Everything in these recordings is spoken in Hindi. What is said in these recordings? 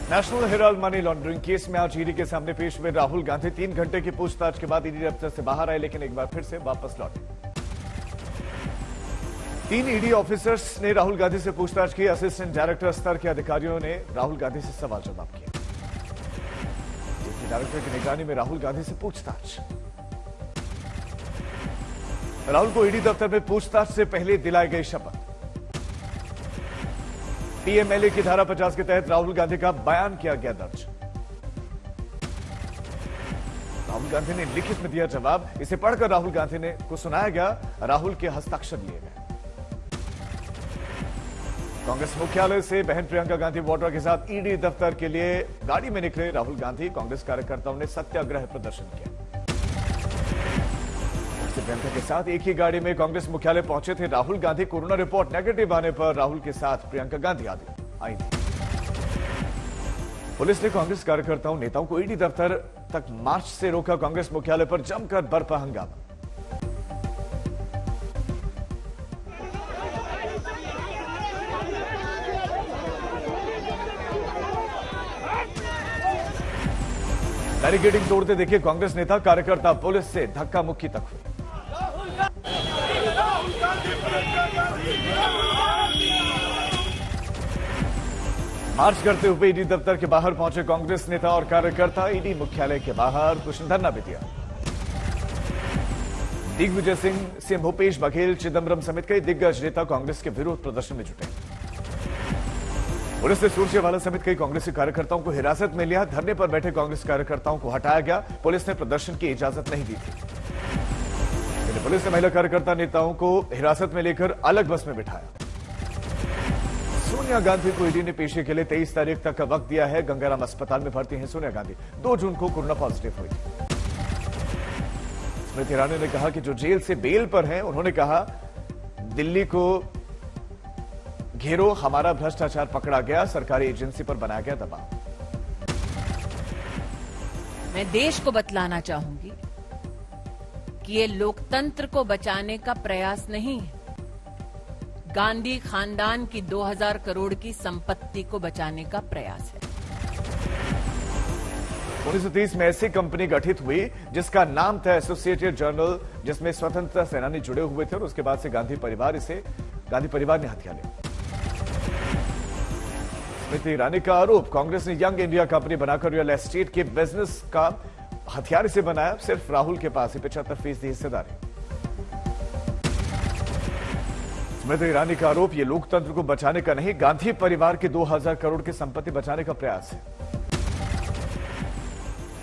National Herald money laundering case में आज ईडी के सामने पेश हुए राहुल गांधी 3 घंटे की पूछताछ के बाद ईडी दफ्तर से बाहर आए, लेकिन एक बार फिर से वापस लौटे। 3 ईडी ऑफिसर्स ने राहुल गांधी से पूछताछ की। असिस्टेंट डायरेक्टर स्तर के अधिकारियों ने राहुल गांधी से सवाल जवाब किया। डिप्टी डायरेक्टर की निगरानी में राहुल गांधी से पूछताछ। राहुल को ईडी दफ्तर में पूछताछ से पहले दिलाई गई शपथ। पीएमएलए की धारा 50 के तहत राहुल गांधी का बयान किया गया दर्ज। राहुल गांधी ने लिखित में दिया जवाब। इसे पढ़कर राहुल गांधी ने को सुनाया गया। राहुल के हस्ताक्षर लिए गए। कांग्रेस मुख्यालय से बहन प्रियंका गांधी वाड्रा के साथ ईडी दफ्तर के लिए गाड़ी में निकले राहुल गांधी। कांग्रेस कार्यकर्ताओं ने सत्याग्रह प्रदर्शन किया। प्रियंका के साथ एक ही गाड़ी में कांग्रेस मुख्यालय पहुंचे थे Rahul Gandhi. Corona report negative आने पर राहुल के साथ प्रियंका गांधी आई थी। पुलिस ने कांग्रेस कार्यकर्ताओं नेताओं को ईडी दफ्तर तक मार्च से रोका। कांग्रेस मुख्यालय पर जमकर बरपा हंगामा। बैरिकेडिंग तोड़ते देखे कांग्रेस नेता, कार्यकर्ता पुलिस से धक्का मुक्की तक हुई। मार्च करते हुए ईडी दफ्तर के बाहर पहुंचे कांग्रेस नेता और कार्यकर्ता। ईडी मुख्यालय के बाहर कुछ धरना भी दिया। दिग्विजय सिंह भूपेश बघेल, चिदंबरम समेत कई दिग्गज नेता कांग्रेस के विरोध प्रदर्शन में जुटे। पुलिस ने सुरजेवाला समेत कई कांग्रेसी कार्यकर्ताओं को हिरासत में लिया। धरने पर बैठे कांग्रेस कार्यकर्ताओं को हटाया गया। पुलिस ने प्रदर्शन की इजाजत नहीं दी थी। पुलिस ने महिला कार्यकर्ता नेताओं को हिरासत में लेकर अलग बस में बिठाया। सोनिया गांधी को ईडी ने पेशी के लिए 23 तारीख तक का वक्त दिया है। गंगाराम अस्पताल में भर्ती हैं सोनिया गांधी। 2 जून को कोरोना पॉजिटिव हुई थी। स्मृति ईरानी ने कहा कि जो जेल से बेल पर हैं, उन्होंने कहा दिल्ली को घेरो, हमारा भ्रष्टाचार पकड़ा गया, सरकारी एजेंसी पर बनाया गया दबाव। मैं देश को बतलाना चाहूंगी कि ये लोकतंत्र को बचाने का प्रयास नहीं है, गांधी खानदान की 2000 करोड़ की संपत्ति को बचाने का प्रयास है। 1930 में ऐसी कंपनी गठित हुई जिसका नाम था एसोसिएटेड जर्नल, जिसमें स्वतंत्रता सेनानी जुड़े हुए थे और उसके बाद से गांधी परिवार ने हथिया लिया। स्मृति ईरानी का आरोप, कांग्रेस ने यंग इंडिया कंपनी बनाकर रियल एस्टेट के बिजनेस का हथियार से बनाया। सिर्फ राहुल के पास ही 75% हिस्सेदारी। स्मृति ईरानी का आरोप, ये लोकतंत्र को बचाने का नहीं, गांधी परिवार के 2000 करोड़ की संपत्ति बचाने का प्रयास है।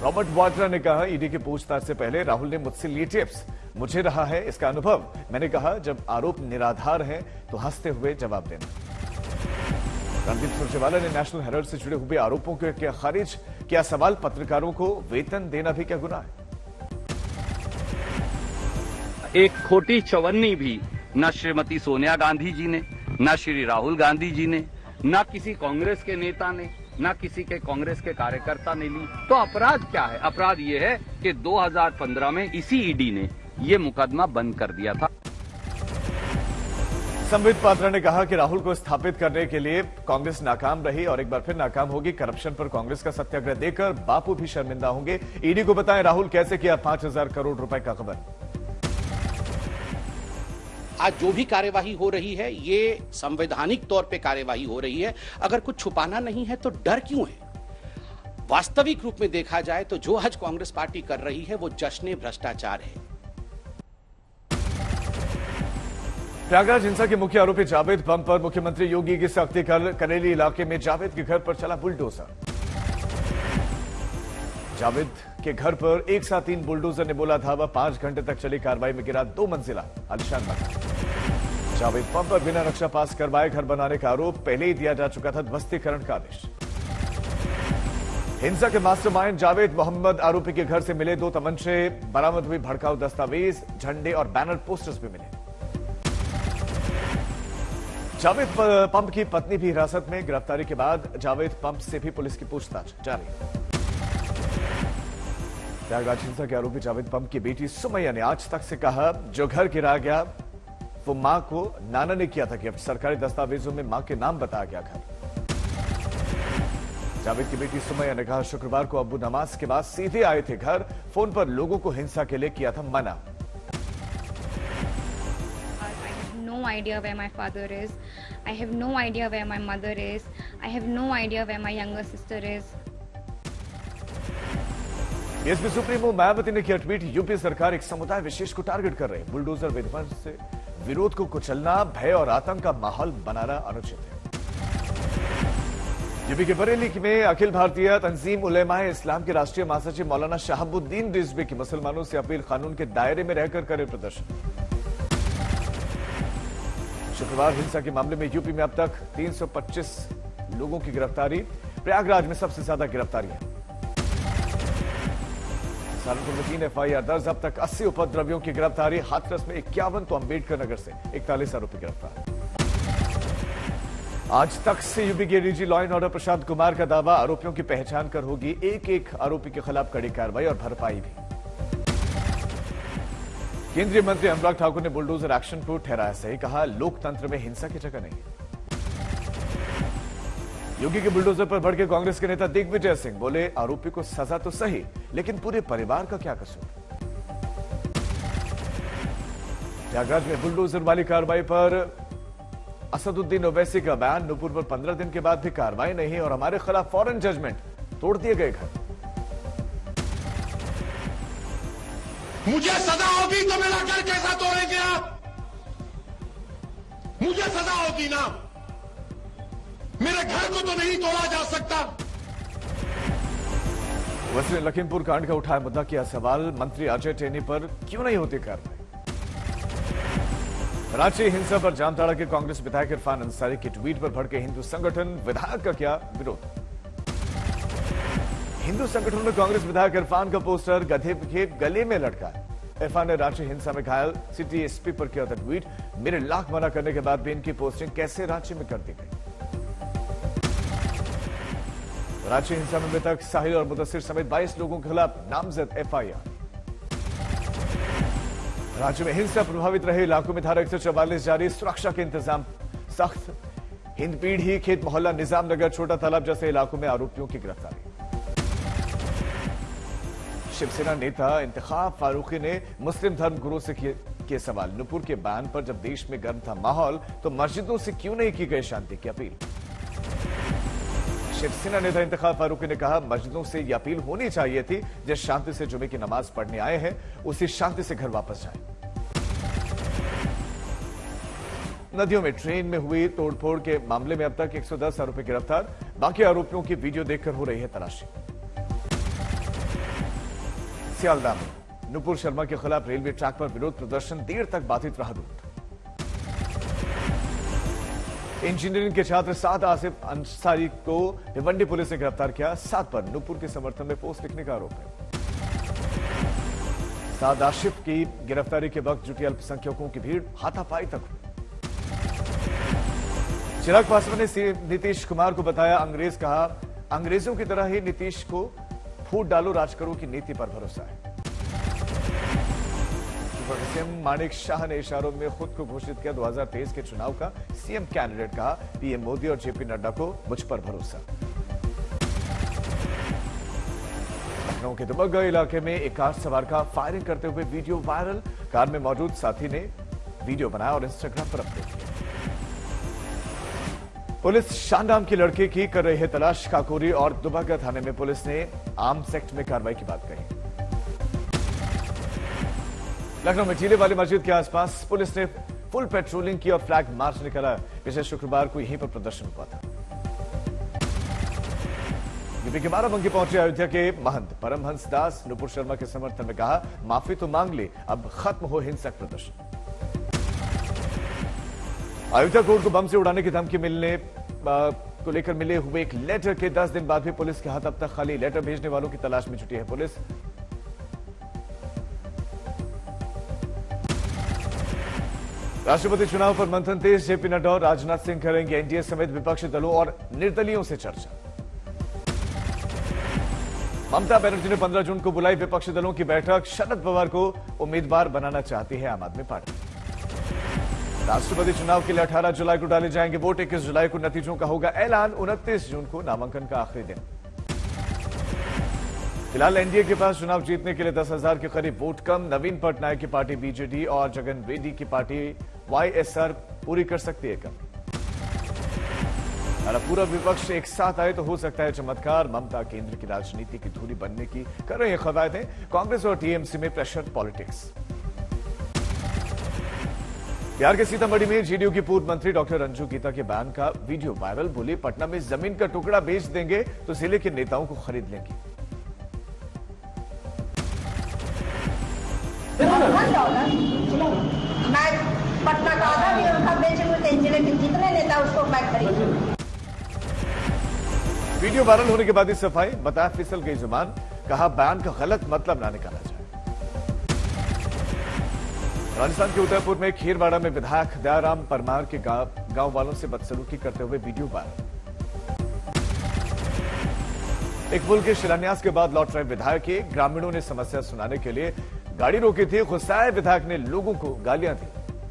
रॉबर्ट वाड्रा ने कहा, ईडी की पूछताछ से पहले राहुल ने मुझसे लिए टिप्स। मुझे रहा है इसका अनुभव। मैंने कहा जब आरोप निराधार है तो हंसते हुए जवाब देना। रणदीप सुरजेवाला ने नेशनल हेराल्ड से जुड़े हुए आरोपों को क्या खारिज किया। सवाल, पत्रकारों को वेतन देना भी क्या गुनाह है? एक खोटी चवन्नी भी न श्रीमती सोनिया गांधी जी ने, न श्री राहुल गांधी जी ने, न किसी कांग्रेस के नेता ने, न किसी के कांग्रेस के कार्यकर्ता ने ली। तो अपराध क्या है? अपराध ये है कि 2015 में इसी ईडी ने ये मुकदमा बंद कर दिया था। संबित पात्रा ने कहा कि राहुल को स्थापित करने के लिए कांग्रेस नाकाम रही और एक बार फिर नाकाम होगी। करप्शन पर कांग्रेस का सत्याग्रह देकर बापू भी शर्मिंदा होंगे। ईडी को बताएं राहुल कैसे किया 5000 करोड़ रुपए का गबन। आज जो भी कार्यवाही हो रही है, ये संवैधानिक तौर पे कार्यवाही हो रही है। अगर कुछ छुपाना नहीं है तो डर क्यों है? वास्तविक रूप में देखा जाए तो जो आज कांग्रेस पार्टी कर रही है वो जश्न भ्रष्टाचार है। प्रयागराज हिंसा के मुख्य आरोपी जावेद बम पर मुख्यमंत्री योगी की सख्ती। करेली इलाके में जावेद के घर पर चला बुलडोजर। जावेद के घर पर एक साथ 3 बुलडोजर ने बोला धावा। 5 घंटे तक चली कार्रवाई में गिरा 2 मंजिला आलिशान मकान। जावेद बम पर बिना नक्शा पास करवाए घर बनाने का आरोप। पहले ही दिया जा चुका था ध्वस्तीकरण का आदेश। हिंसा के मास्टरमाइंड जावेद मोहम्मद आरोपी के घर से मिले 2 तमंचे बरामद हुई। भड़काऊ दस्तावेज, झंडे और बैनर पोस्टर्स भी मिले। जावेद पंप की पत्नी भी हिरासत में। गिरफ्तारी के बाद जावेद पंप से भी पुलिस की पूछताछ जारी। प्रयागराज हिंसा के आरोपी जावेद पंप की बेटी सुमैया ने आज तक से कहा, जो घर गिरा गया वो मां को नाना ने किया था कि अब सरकारी दस्तावेजों में मां के नाम बताया गया घर। जावेद की बेटी सुमैया ने कहा, शुक्रवार को अब्बू नमाज के बाद सीधे आए थे घर, फोन पर लोगों को हिंसा के लिए किया था मना। No idea where my father is. I have no idea where my mother is. I have no idea where my younger sister is. BSP supremo Mayawati ने किया ट्वीट, यूपी सरकार एक समुदाय विशेष को टारगेट कर रही है। बुलडोजर विध्वंस से विरोध को कुचलना, भय और आतंक का माहौल बनाना अनुचित है। यूपी के बरेली में अखिल भारतीय तंजीम उलेमाए इस्लाम के राष्ट्रीय महासचिव मौलाना शहाबुद्दीन रिजवी की मुसलमानों से अपील, कानून के दायरे में रहकर करे प्रदर्शन। शुक्रवार हिंसा के मामले में यूपी में अब तक 325 लोगों की गिरफ्तारी, प्रयागराज में सबसे ज्यादा गिरफ्तारियां। सहारनपुर में 3 एफआईआर दर्ज, अब तक 80 उपद्रवियों की गिरफ्तारी, हाथरस में 51 तो अंबेडकर नगर से 41 आरोपी गिरफ्तार। आज तक से यूपी के DG law and order Prashant Kumar का दावा, आरोपियों की पहचान कर होगी एक एक आरोपी के खिलाफ कड़ी कार्रवाई और भरपाई भी। केंद्रीय मंत्री अनुराग ठाकुर ने बुलडोजर एक्शन को ठहराया सही, कहा लोकतंत्र में हिंसा की जगह नहीं। योगी के बुलडोजर पर भड़के कांग्रेस के नेता दिग्विजय सिंह बोले, आरोपी को सजा तो सही, लेकिन पूरे परिवार का क्या कसूर। प्रयागराज में बुलडोजर वाली कार्रवाई पर असदुद्दीन ओवैसी का बयान, नूपुर पर 15 दिन के बाद भी कार्रवाई नहीं और हमारे खिलाफ फौरन जजमेंट, तोड़ दिए गए घर। मुझे सजा होगी तो मेरा घर कैसा तोड़ेंगे आप? मुझे सजा होगी ना, मेरे घर को तो नहीं तोड़ा जा सकता। ओवैसी ने लखीमपुर कांड का उठाया मुद्दा, किया सवाल, मंत्री अजय टेनी पर क्यों नहीं होती कार्रवाई। रांची हिंसा पर जामताड़ा के कांग्रेस विधायक इरफान अंसारी की ट्वीट पर भड़के हिंदू संगठन, विधायक का किया विरोध। हिंदू संगठनों ने कांग्रेस विधायक इरफान का पोस्टर गधे के गले में लटकाया। इरफान ने रांची हिंसा में घायल सिटी एसपी पर किया था ट्वीट, मेरे लाख मना करने के बाद भी इनकी पोस्टिंग कैसे रांची में कर दी गई। रांची हिंसा में मृतक साहिल और मुदस्सिर समेत 22 लोगों के खिलाफ नामजद एफआईआर। राज्य में हिंसा प्रभावित रहे इलाकों में धारा 144 जारी, सुरक्षा के इंतजाम सख्त। हिंदपीढ़ी, खेत मोहल्ला, निजाम नगर, छोटा तालाब जैसे इलाकों में आरोपियों की गिरफ्तारी। शिवसेना नेता इंतखाब फारूकी ने मुस्लिम धर्म गुरु से किए सवाल, नूपुर के बयान पर जब देश में गर्म था माहौल तो मस्जिदों से क्यों नहीं की गई शांति की अपील। शिवसेना नेता इंतखाब फारूकी ने कहा, मस्जिदों से यह अपील होनी चाहिए थी, जिस शांति से जुमे की नमाज पढ़ने आए हैं उसी शांति से घर वापस जाएं। नदियों में ट्रेन में हुई तोड़फोड़ के मामले में अब तक 110 आरोपी गिरफ्तार, बाकी आरोपियों की वीडियो देखकर हो रही है तलाशी। सियालदाह में नुपुर शर्मा के खिलाफ रेलवे ट्रैक पर विरोध प्रदर्शन, देर तक बाधित रहा रूट। इंजीनियरिंग के छात्र साद आसिफ अंसारी को भिवंडी पुलिस ने गिरफ्तार किया। साद पर नुपुर के समर्थन में पोस्ट लिखने का आरोप है। साद आसिफ की गिरफ्तारी के वक्त जुटी अल्पसंख्यकों की भीड़ हाथापाई तक हुई। चिराग पासवान ने नीतीश कुमार को बताया अंग्रेज, कहा अंग्रेजों की तरह ही नीतीश को फूट डालो राज करो की नीति पर भरोसा है। सीएम माणिक शाह ने इशारों में खुद को घोषित किया 2023 के चुनाव का सीएम कैंडिडेट, कहा पीएम मोदी और जेपी नड्डा को मुझ पर भरोसा। लखनऊ के दुबग्गा इलाके में एक कार सवार का फायरिंग करते हुए वीडियो वायरल, कार में मौजूद साथी ने वीडियो बनाया और इंस्टाग्राम पर अपलोड किया। पुलिस शानदाम की लड़के की कर रही है तलाश, काकोरी और दुबग्गा थाने में पुलिस ने आर्म्स एक्ट में कार्रवाई की बात कही। लखनऊ में टीले वाली मस्जिद के आसपास पुलिस ने फुल पेट्रोलिंग की और फ्लैग मार्च निकाला। पिछले शुक्रवार को यहीं पर प्रदर्शन हुआ था। यूपी के बाराबंकी पहुंचे अयोध्या के महंत परमहंस दास, नुपुर शर्मा के समर्थन में कहा माफी तो मांग ली, अब खत्म हो हिंसक प्रदर्शन। अयोध्या कोर्ट को बम से उड़ाने की धमकी मिलने को लेकर मिले हुए एक लेटर के 10 दिन बाद भी पुलिस के हाथ अब तक खाली, लेटर भेजने वालों की तलाश में जुटी है पुलिस। राष्ट्रपति चुनाव पर मंथन तेज, जेपी नड्डा और राजनाथ सिंह करेंगे एनडीए समेत विपक्षी दलों और निर्दलीयों से चर्चा। ममता बनर्जी ने 15 जून को बुलाई विपक्षी दलों की बैठक, शरद पवार को उम्मीदवार बनाना चाहती है आम आदमी पार्टी। राष्ट्रपति चुनाव के लिए 18 जुलाई को डाले जाएंगे वोट। 21 जुलाई को नतीजों का होगा ऐलान। 29 जून को नामांकन का आखिरी दिन। फिलहाल एनडीए के पास चुनाव जीतने के लिए 10,000 के करीब वोट कम। नवीन पटनायक की पार्टी बीजेडी और जगन रेड्डी की पार्टी वाईएसआर पूरी कर सकती है कम। अगर पूरा विपक्ष एक साथ आए तो हो सकता है चमत्कार। ममता केंद्र की राजनीति की धुरी बनने की कर रही है कवायदें। कांग्रेस और टीएमसी में प्रेशर पॉलिटिक्स। बिहार के सीतामढ़ी में जेडीयू की पूर्व मंत्री डॉक्टर अंजू गीता के बयान का वीडियो वायरल। बोली, पटना में जमीन का टुकड़ा बेच देंगे तो जिले के नेताओं को खरीद लेंगे। मैं पटना का आधा भी उनका बेचूंगी तो जिले के जितने नेता उसको मैं खरीदूंगी। वीडियो वायरल होने के बाद ही सफाई। बताया फिसल गई जुबान। कहा बयान का गलत मतलब ना निकाला जाए। राजस्थान के उदयपुर में खीरवाड़ा में विधायक दयाराम परमार के गांव वालों से बदसलूकी करते हुए वीडियो वायरल। एक पुल के शिलान्यास के बाद लौट रहे विधायक के ग्रामीणों ने समस्या सुनाने के लिए गाड़ी रोकी थी। गुस्साए विधायक ने लोगों को गालियां दी।